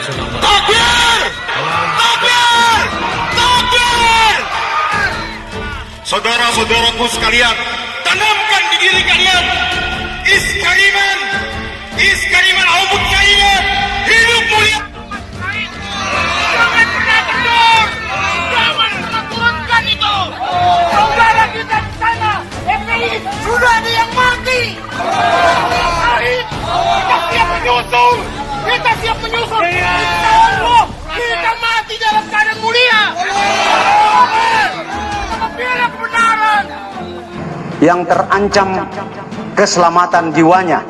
Takbir! Takbir! Takbir! Saudara-saudaraku sekalian, tanamkan di diri kalian Iskariman Aubud Kariman, hidup mulia. Jangan pernah kendor, jangan pernah turunkan itu. Saudara kita di sana, FPI sudah ada yang mati. Kita siap menyusul, Insya Allah kita mati dalam keadaan mulia. Bela kebenaran. Yang terancam keselamatan jiwanya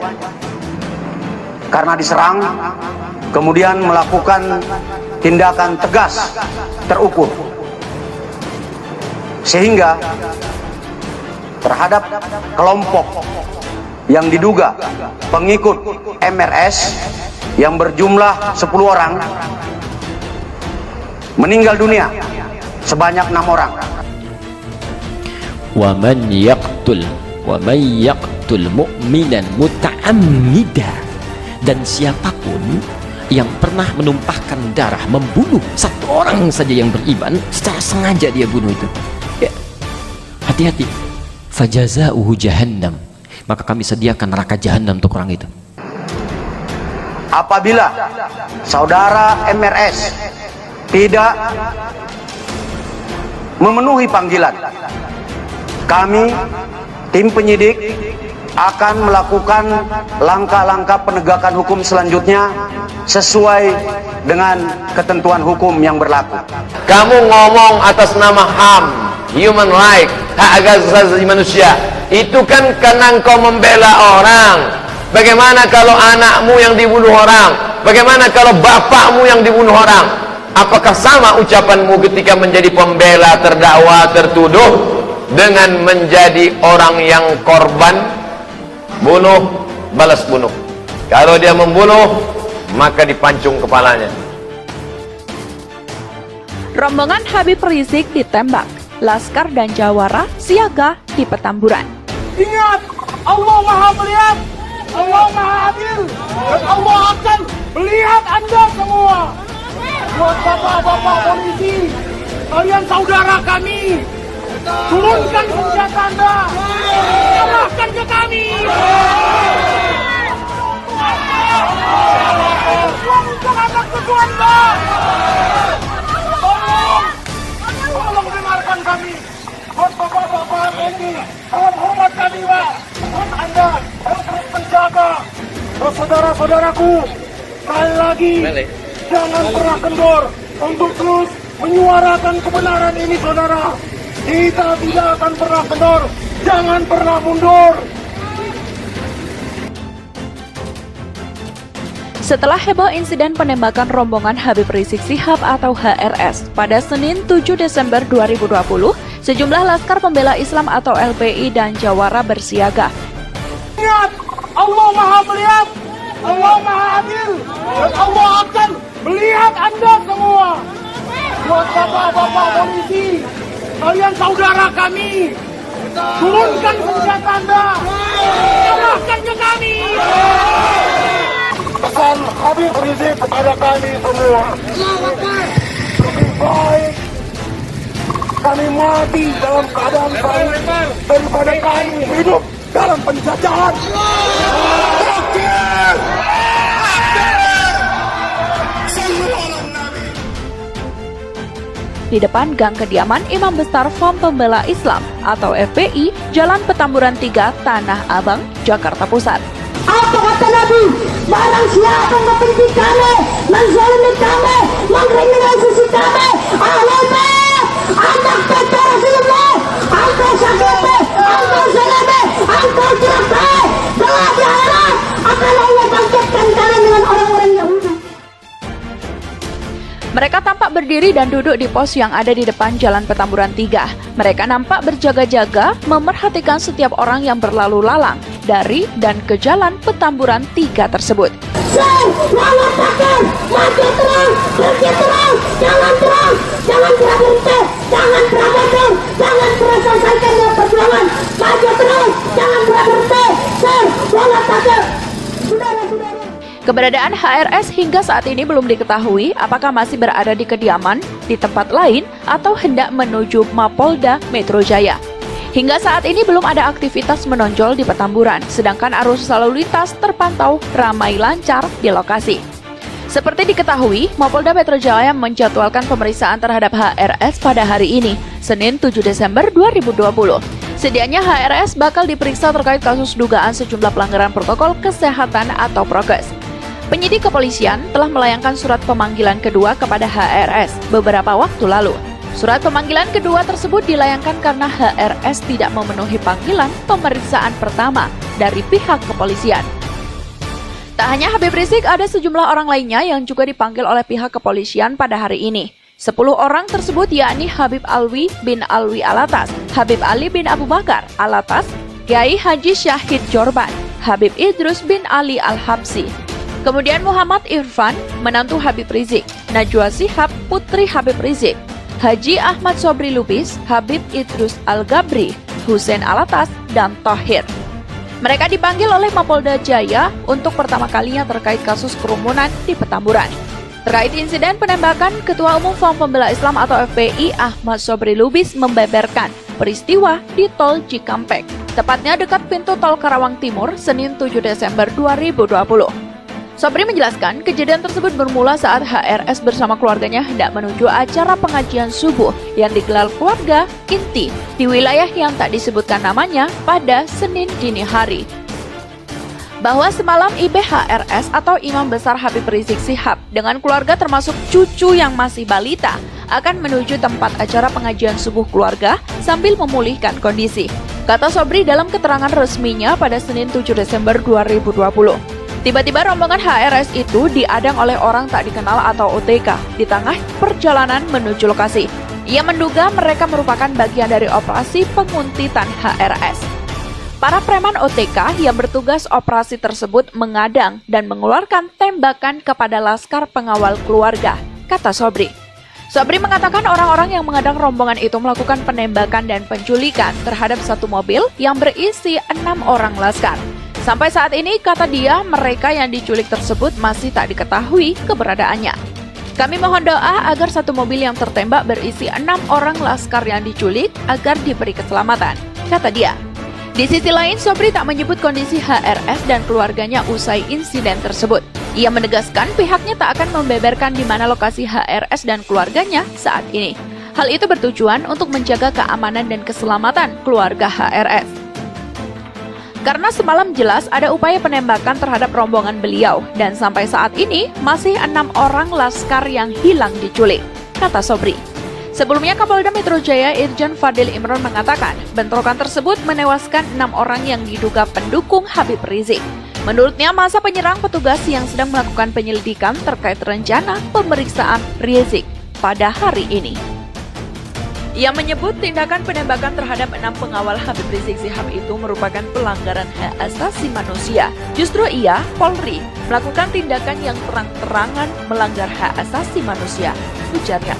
karena diserang, kemudian melakukan tindakan tegas terukur, sehingga terhadap kelompok yang diduga pengikut MRS yang berjumlah 10 orang meninggal dunia sebanyak 6 orang. Wa man yaqtul mu'minan muta'ammida, dan siapapun yang pernah menumpahkan darah, membunuh satu orang saja yang beriman secara sengaja, dia bunuh itu, ya, hati-hati, fajazauhu jahannam, maka kami sediakan neraka jahanam untuk orang itu. Apabila saudara MRS tidak memenuhi panggilan, kami tim penyidik akan melakukan langkah-langkah penegakan hukum selanjutnya sesuai dengan ketentuan hukum yang berlaku. Kamu ngomong atas nama HAM, human right, hak asasi manusia, itu kan karena engkau membela orang. Bagaimana kalau anakmu yang dibunuh orang? Bagaimana kalau bapakmu yang dibunuh orang? Apakah sama ucapanmu ketika menjadi pembela terdakwa tertuduh dengan menjadi orang yang korban? Bunuh, balas bunuh. Kalau dia membunuh, maka dipancung kepalanya. Rombongan Habib Rizik ditembak, Laskar dan Jawara siaga di Petamburan. Ingat, Allah Maha melihat, Allah Maha adil, dan Allah akan melihat Anda semua. Buat bapak-bapak polisi, kalian saudara kami, turunkan senjata Anda, serahkan ke kami. Untuk anak cucu Anda. Tolong dengarkan kami. Buat bapak-bapak ini, dalam hormat kami, Pak. Buat Anda, harus menjaga. Saudara-saudaraku, sekali lagi, jangan pernah kendor untuk terus menyuarakan kebenaran ini, saudara. Kita tidak akan pernah kendor, jangan pernah mundur. Setelah heboh insiden penembakan rombongan Habib Rizik Syihab atau HRS pada Senin 7 Desember 2020, sejumlah Laskar Pembela Islam atau LPI dan Jawara bersiaga. Ingat, Allah Maha melihat, Allah Maha adil, dan Allah akan melihat Anda semua. Buat bapak-bapak polisi, kalian saudara kami, turunkan senjata Anda, serahkan ke kami. Pesan Habib Rizik kepada kami semua, lebih baik kami mati dalam keadaan baik daripada kami hidup dalam penjajahan. Di depan gang kediaman Imam Besar Front Pembela Islam atau FPI, Jalan Petamburan 3, Tanah Abang, Jakarta Pusat. Apa kata Nabi? Barang siapa membenci kami, menzalimi kami, mengkriminalisasi kami, ahlul bait, anak kata Rasulullah, engkau sakiti, engkau zalimi, engkau celakai, telah diharap akan Allah bangkitkan kalian dengan orang-orang Yahudi. Mereka tampak berdiri dan duduk di pos yang ada di depan Jalan Petamburan 3. Mereka nampak berjaga-jaga, memerhatikan setiap orang yang berlalu lalang dari dan ke Jalan Petamburan 3 tersebut. Jangan takut, maju terus, pergi terus, jangan terus, jangan pernah berhenti, jangan pernah mundur, jangan pernah selesaikan perjuangan, maju terus, jangan pernah berhenti, jangan takut. Saudara-saudara. Keberadaan Keberadaan HRS hingga saat ini belum diketahui apakah masih berada di kediaman, di tempat lain, atau hendak menuju Mapolda Metro Jaya. Hingga saat ini belum ada aktivitas menonjol di Petamburan, sedangkan arus lalu lintas terpantau ramai lancar di lokasi. Seperti diketahui, Mapolda Metro Jaya menjadwalkan pemeriksaan terhadap HRS pada hari ini, Senin 7 Desember 2020. Sedianya HRS bakal diperiksa terkait kasus dugaan sejumlah pelanggaran protokol kesehatan atau prokes. Penyidik kepolisian telah melayangkan surat pemanggilan kedua kepada HRS beberapa waktu lalu. Surat pemanggilan kedua tersebut dilayangkan karena HRS tidak memenuhi panggilan pemeriksaan pertama dari pihak kepolisian. Tak hanya Habib Rizik, ada sejumlah orang lainnya yang juga dipanggil oleh pihak kepolisian pada hari ini. 10 orang tersebut yakni Habib Alwi bin Alwi Alatas, Habib Ali bin Abu Bakar Alatas, Kiai Haji Syahid Jorban, Habib Idrus bin Ali Al-Habsi. Kemudian Muhammad Irfan, menantu Habib Rizik, Najwa Shihab, putri Habib Rizik, Haji Ahmad Sobri Lubis, Habib Idrus Al-Gabri, Husein Alatas, dan Thohir. Mereka dipanggil oleh Mapolda Jaya untuk pertama kalinya terkait kasus kerumunan di Petamburan. Terkait insiden penembakan, Ketua Umum Front Pembela Islam atau FPI Ahmad Sobri Lubis membeberkan peristiwa di Tol Cikampek, tepatnya dekat pintu Tol Karawang Timur, Senin 7 Desember 2020. Sobri menjelaskan kejadian tersebut bermula saat HRS bersama keluarganya hendak menuju acara pengajian subuh yang digelar keluarga inti di wilayah yang tak disebutkan namanya pada Senin dini hari. Bahwa semalam IBHRS atau Imam Besar Habib Rizik Shihab dengan keluarga termasuk cucu yang masih balita akan menuju tempat acara pengajian subuh keluarga sambil memulihkan kondisi. Kata Sobri dalam keterangan resminya pada Senin 7 Desember 2020. Tiba-tiba rombongan HRS itu diadang oleh orang tak dikenal atau OTK di tengah perjalanan menuju lokasi. Ia menduga mereka merupakan bagian dari operasi penguntitan HRS. Para preman OTK yang bertugas operasi tersebut mengadang dan mengeluarkan tembakan kepada laskar pengawal keluarga, kata Sobri. Sobri mengatakan orang-orang yang mengadang rombongan itu melakukan penembakan dan penculikan terhadap satu mobil yang berisi 6 orang laskar. Sampai saat ini, kata dia, mereka yang diculik tersebut masih tak diketahui keberadaannya. Kami mohon doa agar satu mobil yang tertembak berisi 6 orang laskar yang diculik agar diberi keselamatan, kata dia. Di sisi lain, Sobri tak menyebut kondisi HRS dan keluarganya usai insiden tersebut. Ia menegaskan pihaknya tak akan membeberkan di mana lokasi HRS dan keluarganya saat ini. Hal itu bertujuan untuk menjaga keamanan dan keselamatan keluarga HRS. Karena semalam jelas ada upaya penembakan terhadap rombongan beliau dan sampai saat ini masih 6 orang laskar yang hilang diculik, kata Sobri. Sebelumnya Kapolda Metro Jaya Irjen Fadil Imron mengatakan bentrokan tersebut menewaskan 6 orang yang diduga pendukung Habib Rizik. Menurutnya masa penyerang petugas yang sedang melakukan penyelidikan terkait rencana pemeriksaan Rizik pada hari ini. Ia menyebut tindakan penembakan terhadap 6 pengawal Habib Rizik Shihab itu merupakan pelanggaran hak asasi manusia. Justru ia, Polri, melakukan tindakan yang terang-terangan melanggar hak asasi manusia, ujarnya.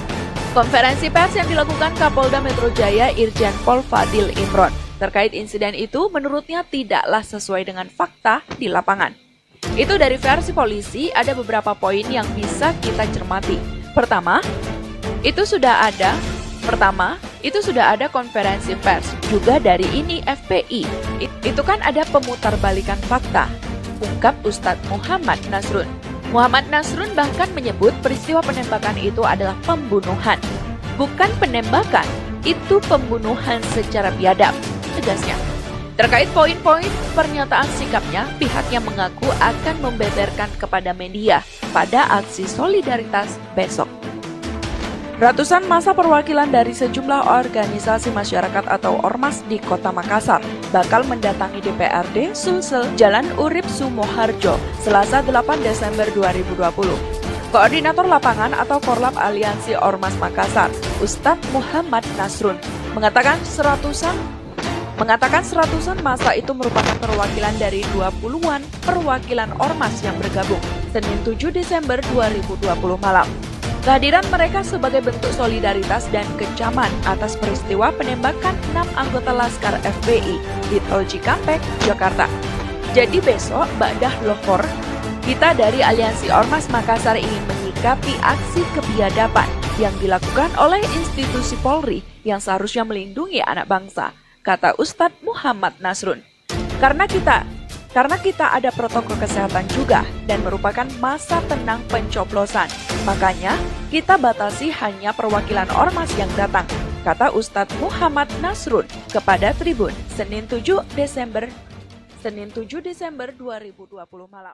Konferensi pers yang dilakukan Kapolda Metro Jaya Irjen Pol Fadil Imron terkait insiden itu menurutnya tidaklah sesuai dengan fakta di lapangan. Itu dari versi polisi ada beberapa poin yang bisa kita cermati. Pertama, itu sudah ada konferensi pers juga dari ini FPI. Itu kan ada pemutarbalikan fakta, ungkap Ustadz Muhammad Nasrun. Muhammad Nasrun bahkan menyebut peristiwa penembakan itu adalah pembunuhan. Bukan penembakan, itu pembunuhan secara biadab, tegasnya. Terkait poin-poin pernyataan sikapnya, pihaknya mengaku akan membeberkan kepada media pada aksi solidaritas besok. Ratusan massa perwakilan dari sejumlah organisasi masyarakat atau ormas di Kota Makassar bakal mendatangi DPRD Sulsel Jalan Urip Sumoharjo Selasa 8 Desember 2020. Koordinator lapangan atau Korlap Aliansi Ormas Makassar, Ustadz Muhammad Nasrun, mengatakan seratusan massa itu merupakan perwakilan dari 20-an perwakilan ormas yang bergabung Senin 7 Desember 2020 malam. Kehadiran mereka sebagai bentuk solidaritas dan kecaman atas peristiwa penembakan 6 anggota Laskar FPI di Tol Cikampek, Jakarta. Jadi besok Ba'dah Lohor Kita dari Aliansi Ormas Makassar ingin menyikapi aksi kebiadaban yang dilakukan oleh institusi Polri yang seharusnya melindungi anak bangsa, kata Ustadz Muhammad Nasrun. Karena kita ada protokol kesehatan juga dan merupakan masa tenang pencoblosan. Makanya kita batasi hanya perwakilan ormas yang datang, kata Ustadz Muhammad Nasrun kepada Tribun Senin 7 Desember 2020 malam.